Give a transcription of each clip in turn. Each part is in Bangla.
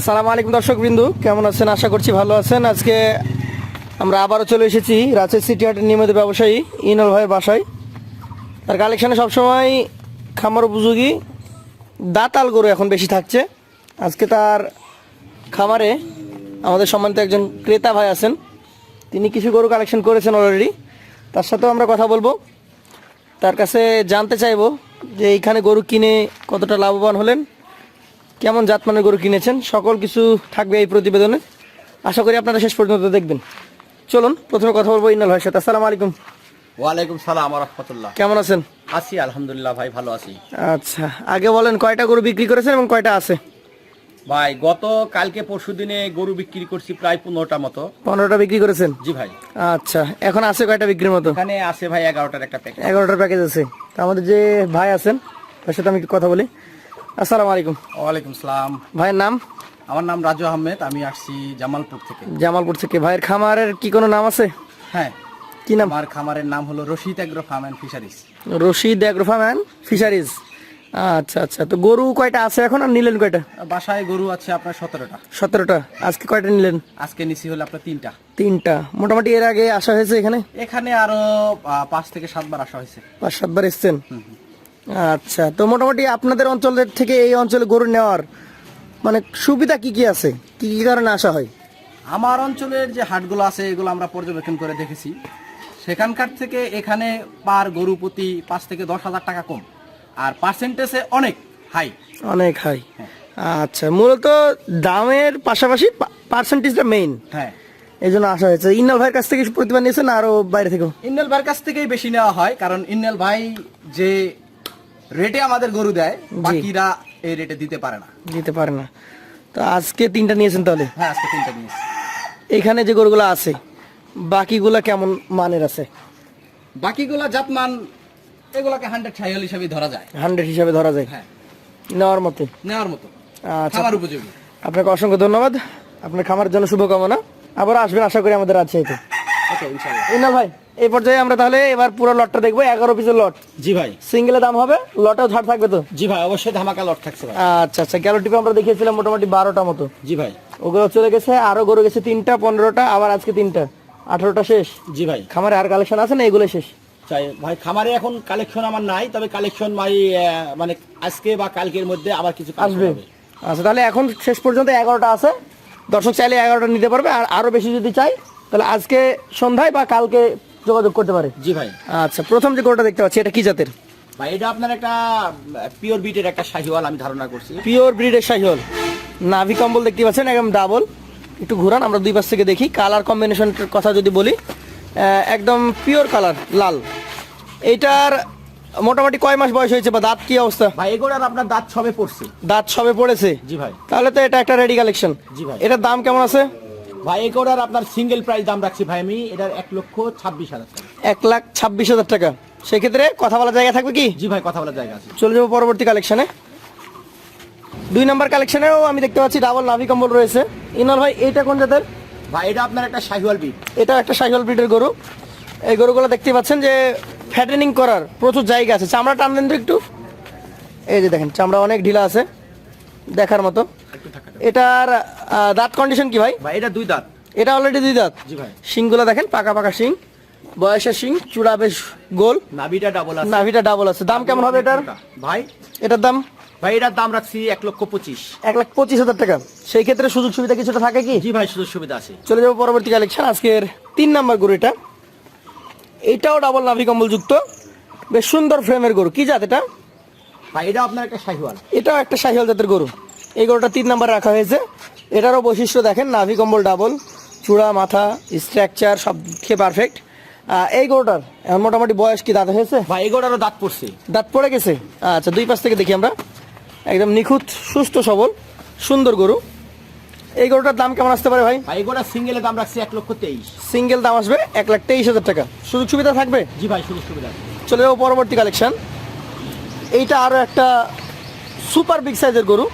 আসসালামু আলাইকুম দর্শকবৃন্দু, কেমন আছেন? আশা করছি ভালো আছেন। আজকে আমরা আবারও চলে এসেছি রাজশাহী সিটি হাটের নিয়মিত ব্যবসায়ী ইনল ভাইয়ের বাসায়। তার কালেকশানে সবসময় খামার উপযোগী দাতাল গরু এখন বেশি থাকছে। আজকে তার খামারে আমাদের সম্মানিত একজন ক্রেতা ভাই আছেন, তিনি কিছু গরু কালেকশন করেছেন অলরেডি। তার সাথেও আমরা কথা বলবো, তার কাছে জানতে চাইবো যে এইখানে গরু কিনে কতটা লাভবান হলেন, কেমন জাতমানের গরু কিনেছেন, সকল কিছু থাকবে এই প্রতিবেদনে। আশা করি আপনারা শেষ পর্যন্ত দেখবেন। চলুন প্রথমে কথা বলবো ইনাল ভাইয়ের সাথে। আসসালামু আলাইকুম। ওয়ালাইকুম সালাম ওয়া রাহমাতুল্লাহ। কেমন আছেন? আছি আলহামদুলিল্লাহ ভাই, ভালো আছি। আচ্ছা, আগে বলেন কয়টা গরু বিক্রি করেছেন এবং কয়টা আছে? ভাই গত কালকে পরশু দিনে গরু বিক্রি করছি প্রায় 15টা মতো। 15টা বিক্রি করেছেন? জি ভাই। আচ্ছা, এখন আছে কয়টা বিক্রির মতো? এখানে আছে ভাই 11টার একটা প্যাকেজ। 11টার প্যাকেজ আছে। তো আমাদের যে ভাই আছেন তার সাথে আমি একটু কথা বলি। আসসালামু আলাইকুম। ওয়ালাইকুম সালাম। ভাইয়ের নাম? আমার নাম রাজু আহমেদ, আমি আসছি জামালপুর থেকে। জামালপুর থেকে। ভাইয়ের খামারের কি কোনো নাম আছে? হ্যাঁ। কি নাম? আমার খামারের নাম হলো Rashid agro farm and fisheries. Rashid agro farm and fisheries. আচ্ছা আচ্ছা, তো গরু কয়টা আছে এখন আর নিলেন কয়টা? বাসায় গরু আছে আপনার 17টা। 17টা। আজকে কয়টা নিলেন? আজকে নিছি হলো আপনার 3টা। 3টা। মোটামুটি এর আগে আসা হয়েছে এখানে? এখানে আরো 5 থেকে 7 বার আসা হয়েছে। 5-7 বার এসছেন? আচ্ছা, তো মোটামুটি আপনাদের অঞ্চলের থেকে এই অঞ্চলে গরু নেওয়ার মানে সুবিধা কি কি আছে, কি কি কারণে আসা হয়? আমার অঞ্চলের যে হাটগুলো আছে এগুলো আমরা পর্যবেক্ষণ করে দেখেছি, সেখানকার থেকে এখানে পার গরু প্রতি 5 থেকে 10,000 টাকা কম, আর পার্সেন্টেজে অনেক হাই। অনেক হাই। আচ্ছা, মূলত দামের পাশাপাশি পার্সেন্টেজটা মেইন। হ্যাঁ, এই জন্য আসা হয়েছে। ইন্নাল ভাইয়ের কাছ থেকে প্রতিবার নিয়েছেন না আরো বাইরে থেকেও? ইন্নেল ভাইয়ের কাছ থেকেই বেশি নেওয়া হয়, কারণ ইন্নেল ভাই যে রেটে আমাদের গরু দেয় বাকিরা এই রেটে দিতে পারে না। দিতে পারে না। তো আজকে 3টা নিয়েছেন তাহলে? হ্যাঁ, আজকে 3টা নিয়েছি। এখানে যে গরুগুলো আছে বাকিগুলা কেমন মানের আছে? বাকিগুলা জাতমান এগুলাকে 100 ছাইল হিসাবে ধরা যায়। 100 হিসাবে ধরা যায়? হ্যাঁ, নেওয়ার মতো। নেওয়ার মতো, আচ্ছা, খামার উপযোগী। আপনাকে অসংখ্য ধন্যবাদ। আপনার খামারের জন্য শুভকামনা। আবার আসবেন আশা করি আমাদের রাজশাহীতে। ওকে, ইনশাআল্লাহ। ইনাল ভাই, এই পর্যায়ে আমরা তাহলে এবার পুরো লটটা দেখবো। 11 পিসের লট। জি ভাই। সিঙ্গেলের দাম হবে, লটেও ছাড় থাকবে তো? জি ভাই, অবশ্যই ধামাকা লট থাকছে ভাই। আচ্ছা আচ্ছা, গেল টিপে আমরা দেখিয়েছিলাম মোটামুটি 12টা মতো। জি ভাই। ওগুলো চলে গেছে, আরো গরু গেছে 3টা, 15টা, আবার আজকে 3টা, 18টা শেষ। জি ভাই। খামারে আর কালেকশন আছে না এগুলো শেষ? চাই ভাই, খামারে এখন কালেকশন আমার নাই, তবে কালেকশন ভাই মানে আজকে বা কালকের মধ্যে আবার কিছু আসবে। আচ্ছা, তাহলে এখন শেষ পর্যন্ত 11টা আছে। দর্শক চাইলে 11টা নিতে পারবে, আর আরো বেশি যদি চাই তাহলে আজকে সন্ধ্যায় বা কালকে যোগাযোগ করতে পারে। জি ভাই। আচ্ছা, প্রথম যে গরুটা দেখতে পাচ্ছি এটা কি জাতের? ভাই এটা আপনার একটা পিওর বিটের একটা শাহিওয়াল আমি ধারণা করছি। পিওর ব্রিডের শাহিওয়াল। নাভি কম্বল দেখতে পাচ্ছেন একদম ডাবল। একটু ঘুরান, আমরা দুই পাশ থেকে দেখি। কালার কম্বিনেশনের কথা যদি বলি, একদম পিওর কালার লাল। এইটার মোটামুটি কয় মাস বয়স হয়েছে বা দাঁত কি অবস্থা? ভাই এগুলোর আপনার দাঁত সবে পড়ছে। দাঁত সবে পড়েছে? জি ভাই। তাহলে তো এটা একটা রেডি কালেকশন। জি ভাই। এটার দাম কেমন আছে? ভাই এগুলোর আপনার সিঙ্গেল প্রাইস দাম রাখছি ভাই আমি, এটার 1,26,000 টাকা। 1,26,000 টাকা। সেক্ষেত্রে কথা বলার জায়গা থাকবে কি? জি ভাই, কথা বলার জায়গা আছে। চলে যাবো পরবর্তী কালেকশনে। 2 নম্বর কালেকশনেও আমি দেখতে পাচ্ছি ডাবল নাভি কম্বল রয়েছে। ইনাল ভাই, এইটা কোন জাতের? ভাই এটা আপনার একটা শাহিওয়াল বিট। এটা একটা শাহিওয়াল ব্রিডের গরু। এই গরুগুলো দেখতে পাচ্ছেন যে ফ্যাটেনিং করার প্রচুর জায়গা আছে। চামড়া টানলেন তো একটু, এই যে দেখেন চামড়া অনেক ঢিলা আছে, দেখার মতো। এটার দাঁত কন্ডিশন কি ভাই? ভাই এটা 2 দাঁত। এটা অলরেডি 2 দাঁত? জি ভাই। শিংগুলো দেখেন পাকা পাকা শিং, বয়সের শিং, চূড়া বেশ গোল, নাভিটা ডাবল আছে। নাভিটা ডাবল আছে। দাম কেমন হবে এটার ভাই? এটার দাম ভাই এটার দাম রাখছি 1,25,000। 1,25,000 টাকা। সেই ক্ষেত্রে সুযোগ সুবিধা কিছুটা থাকে কি? জি ভাই, সুযোগ সুবিধা আছে। চলে যাবো পরবর্তী কালেকশন। আজকের 3 নম্বর গরু এটা। এইটাও ডাবল নাভি কম্বল যুক্ত, বেশ সুন্দর ফ্রেমের গরু। কি জাত এটা? ভাই এটা আপনার একটা শাহিওয়াল। এটাও একটা শাহিওয়াল জাতের গরু। এই গরুটা 3 নম্বরে রাখা হয়েছে। এটারও বৈশিষ্ট্য দেখেন, নাভি কম্বল ডাবল, চূড়া মাথা স্ট্রাকচার সব দিকে পারফেক্ট। এই গরুটার এখন মোটামুটি বয়স কি, দাঁত হয়েছে? ভাই এগুলোরও দাঁত পড়ছে। দাঁত পড়ে গেছে? আচ্ছা, দুই পাশ থেকে দেখি আমরা। একদম নিখুঁত, সুস্থ সবল, সুন্দর গরু। এই গরুটার দাম কেমন আসতে পারে ভাই? ভাই এগুলোর সিঙ্গেলের দাম রাখছি 1,23,000। সিঙ্গেল দাম আসবে 1,23,000 টাকা। সুযোগ সুবিধা থাকবে? জি ভাই, সুযোগ সুবিধা আছে। চলে যাবো পরবর্তী কালেকশন। এইটা আরো একটা সুপার বিগ সাইজের গরু,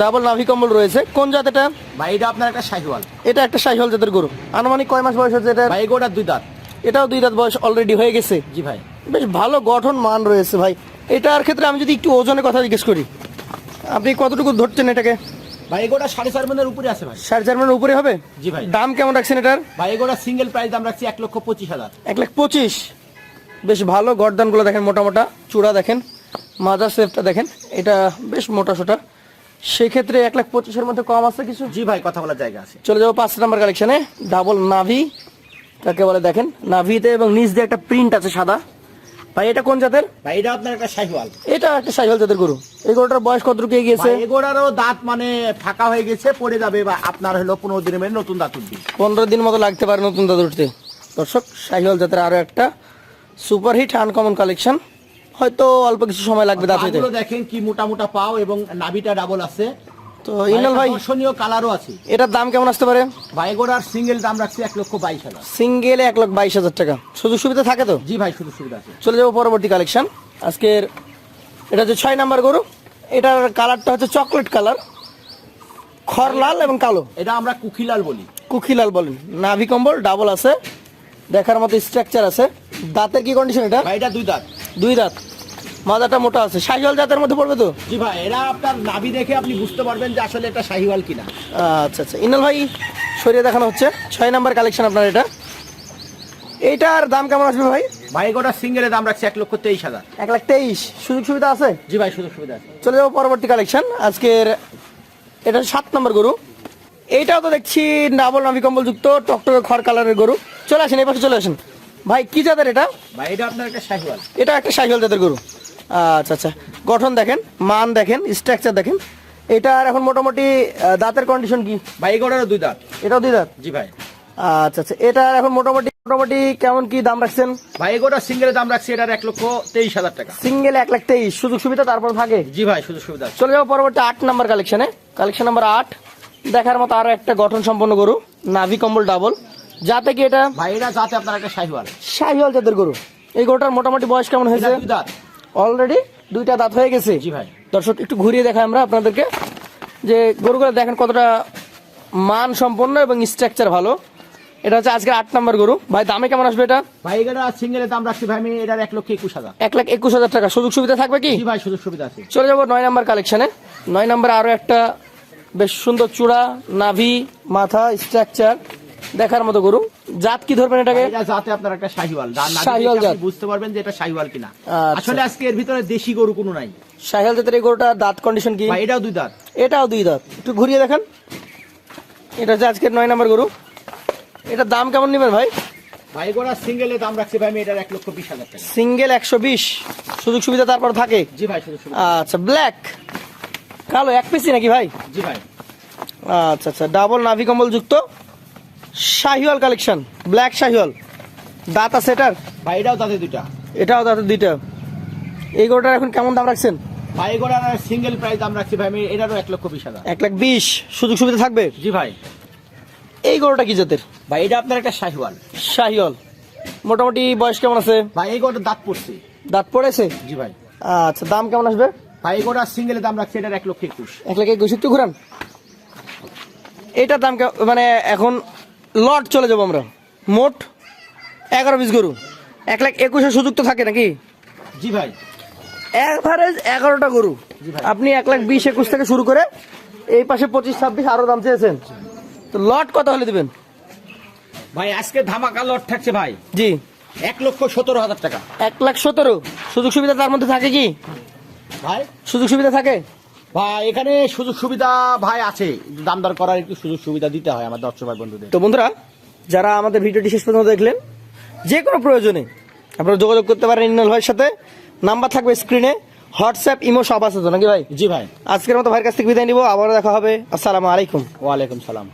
ডাবল নাভি কম্বল রয়েছে। কোন জাত এটা? ভাই এটা আপনার একটা শাহিওয়াল। এটা একটা শাহিওয়াল জাতের গরু। আনুমানিক কয় মাস বয়স হচ্ছে এটা? ভাই এগুলোর 2 দাঁত। এটাও 2 দাঁত বয়স অলরেডি হয়ে গেছে। জি ভাই। বেশ ভালো গঠন মান রয়েছে ভাই। এটার ক্ষেত্রে আমি যদি একটু ওজনের কথা জিজ্ঞেস করি, আপনি কতটুকু ধরছেন এটাকে? ভাই এগুলো 4.5 মনের উপরে আছে ভাই। 4.5 মনের উপরে হবে? জি ভাই। দাম কেমন রাখছেন এটার? ভাই এগুলো সিঙ্গেল প্রাইস দাম রাখছি 1,25,000। 1,25,000। বেশ ভালো, গর্দানগুলো দেখেন মোটা মোটা, চূড়া দেখেন, মাজা শেপটা দেখেন, এটা বেশ মোটা সোটা। সেক্ষেত্রে 1,25,000 মধ্যে কম আছে কিছু? জি ভাই, কথা বলার জায়গা আছে। চলে যাবো 5 নাম্বার কালেকশনে। ডাবল নাভি তাকে বলে দেখেন, নাভিতে এবং নিচ দিয়ে একটা প্রিন্ট আছে সাদা। ভাই এটা কোন জাতের? ভাই এটা আপনার একটা শাহিওয়াল। এটা একটা শাহিওয়াল জাতের গরু। এই গরুটার বয়স কতটুকু গিয়েছে? ভাই এগুলোরও দাঁত মানে ফাঁকা হয়ে গেছে, পড়ে যাবে, বা আপনার হলো 15 দিনের মধ্যে নতুন দাঁত উঠবে। 15 দিন মতো লাগতে পারে নতুন দাঁত উঠতে। দর্শক, শাহিওয়াল জাতের আরো একটা সুপারহিট আনকমন কালেকশন, হয়তো অল্প কিছু সময় লাগবে দাঁত হইতে। পাগুলো দেখেন কি মোটা মোটা পাও, এবং নাভিটা ডাবল আছে। তো ইনাল ভাই, দর্শনীয় কালারও আছে। এটার দাম কেমন আসতে পারে? ভাই এগুলোর সিঙ্গেল দাম রাখছি 1,22,000। সিঙ্গেলে 1,22,000 টাকা। সুযোগ সুবিধা থাকে তো? জি ভাই, সুযোগ সুবিধা আছে। চলে যাবো পরবর্তী কালেকশন। আজকের এটা হচ্ছে 6 নাম্বার গরু। এটার কালারটা হচ্ছে চকলেট কালার, খড় লাল এবং কালো। এটা আমরা কুকিলাল বলি। কুকিলাল বলেন। নাভি কম্বল ডাবল আছে, দেখার মতো স্ট্রাকচার আছে। দাঁতের কি কন্ডিশন এটা? ভাই এটা 2 দাঁত। 2 দাঁত, মাজাটা মোটা আছে। শাহিওয়াল জাতের মধ্যে পড়বে তো? জি ভাই, এরা আপনার নাভি দেখে আপনি বুঝতে পারবেন যে আসলে এটা শাহিওয়াল কিনা। আচ্ছা আচ্ছা, ইনাল ভাই সরিয়ে দেখানো হচ্ছে 6 নাম্বার কালেকশন আপনার এটা। এইটার দাম কেমন আসবে ভাই? ভাই এগুলো সিঙ্গেলের দাম রাখছি 1,23,000। 1,23,000। সুযোগ সুবিধা আছে? জি ভাই, সুযোগ সুবিধা আছে। চলে যাবো পরবর্তী কালেকশন। আজকের এটা 7 নম্বর গরু। এইটাও তো দেখছি ডাবল নাভি কম্বল যুক্ত, টকটকে খড় কালারের গরু। চলে আসেন, এই পাশে চলে আসেন। ভাই কি জাতের এটা? ভাই এটা আপনার একটা শাহিওয়াল। এটা একটা শাহিওয়াল জাতের গরু। আচ্ছা আচ্ছা, গঠন দেখেন, মান দেখেন, স্ট্রাকচার দেখেন। এটার এখন মোটামুটি দাঁতের কন্ডিশন কি? ভাই এগুলোরও 2 দাঁত। এটাও 2 দাঁত? জি ভাই। আচ্ছা আচ্ছা, এটার এখন মোটামুটি কেমন কি দাম রাখছেন? ভাই এগুলো সিঙ্গেলের দাম রাখছি এটার 1,23,000 টাকা। সিঙ্গেল 1,23,000। সুযোগ সুবিধা তারপর থাকে? জি ভাই, সুযোগ সুবিধা আছে। চলে যাবো পরবর্তী 8 নাম্বার কালেকশনে। Collection number 8। দেখার মতো আরো একটা গঠন সম্পন্ন গরু, নাভি কম্বল ডাবল। যাতে কি এটা? ভাই এটা যাতে আপনার একটা শাহিওয়াল। শাহিওয়াল জাতের গরু। এই গরুটার মোটামুটি বয়স কেমন হয়েছে? 2 দাঁত। অলরেডি 2টা দাঁত হয়ে গেছে। জি ভাই। দর্শক একটু ঘুরিয়ে দেখাই আমরা আপনাদেরকে, যে গরুগুলো দেখেন কতটা মান সম্পন্ন এবং স্ট্রাকচার ভালো। এটা হচ্ছে আজকে 8 নাম্বার গরু। ভাই দামে কেমন আসবে এটা? ভাই এটা সিঙ্গেলের দাম রাখছি ভাই আমি এটার 1,21,000। 1,21,000 টাকা। সুযোগ সুবিধা থাকবে কি? জি ভাই, সুযোগ সুবিধা আছে। চলে যাবো 9 নাম্বার কালেকশনে। 9 নাম্বারে আরো একটা বেশ সুন্দর চূড়া, নাভি, মাথা, স্ট্রাকচার দেখার মতো গরু। জাত কি ধরবেন এটাকে? এটা যাতে আপনার একটা শাহিওয়াল। শাহিওয়াল জাত। বুঝতে পারবেন যে এটা শাহিওয়াল কিনা। আচ্ছা। আসলে আজকে এর ভিতরে দেশি গরু কোনো নাই। শাহিওয়াল জাতের এই গরুটা দাঁত কন্ডিশন কি? ভাই এটাও 2 দাঁত। এটাও 2 দাঁত। একটু ঘুরিয়ে দেখেন। এটা হচ্ছে আজকের 9 নাম্বার গরু। এটার দাম কেমন নেবেন ভাই? ভাই এগুলো সিঙ্গেলের দাম রাখছি ভাই আমি এটার 1,20,000 টাকা। সিঙ্গেল 120। সুযোগ সুবিধা তারপর থাকে? জি ভাই, সুযোগ সুবিধা। আচ্ছা, ব্ল্যাক কালো 1 পিসি নাকি ভাই? জি ভাই। আচ্ছা আচ্ছা, ডাবল নাভি কম্বল যুক্ত শাহিওয়াল কালেকশন, ব্ল্যাক শাহিওয়াল। দাঁত আছে এটার? ভাই এটাও দাঁতে 2টা। এটাও দাঁতের 2টা। এই গরুটার এখন কেমন দাম রাখছেন? ভাই এগুলোর সিঙ্গেল প্রাইস দাম রাখছি ভাই আমি এটারও 1,20,000। 1,20,000। সুযোগ সুবিধা থাকবে? জি ভাই। এই গরুটা কি জাতের? ভাই এটা আপনার একটা শাহিওয়াল। শাহিওয়াল। মোটামুটি বয়স কেমন আছে? ভাই এই গরুটার দাঁত পড়ছে। দাঁত পড়েছে? জি ভাই। আচ্ছা, দাম কেমন আসবে? ভাই এই গরুটার সিঙ্গেলের দাম রাখছি এটার 1,21,000। 1,21,000। একটু ঘুরান। এটার দাম মানে এখন লট চলে যাবো আমরা, মোট 11 পিস গরু। 1,21,000 সুযোগ তো থাকে নাকি? জি ভাই। এভারেজ 11টা গরু। জি ভাই। আপনি 1,20,000-21,000 থেকে শুরু করে এই পাশে 25-26 আরো দাম চেয়েছেন, তো লট কত হলে দিবেন? ভাই আজকে ধামাকা লট থাকছে ভাই। জি, 1,17,000 টাকা। 1,17,000। সুযোগ সুবিধা তার মধ্যে থাকে কি ভাই সুযোগ সুবিধা থাকে? ভাই এখানে সুযোগ সুবিধা ভাই আছে, দাম দর করার একটু সুযোগ সুবিধা দিতে হয় আমার দর্শক ভাই বন্ধুদের। তো বন্ধুরা, যারা আমাদের ভিডিওটি শেষ পর্যন্ত দেখলেন, যে কোনো প্রয়োজনে আপনারা যোগাযোগ করতে পারেন ইনাল ভাইয়ের সাথে। নাম্বার থাকবে স্ক্রিনে, হোয়াটসঅ্যাপ, ইমো সব আছে তো নাকি ভাই? জি ভাই। আজকের মতো ভাইয়ের কাছ থেকে বিদায় নিব, আবারও দেখা হবে। আসসালামু আলাইকুম। ওয়ালাইকুম সালাম।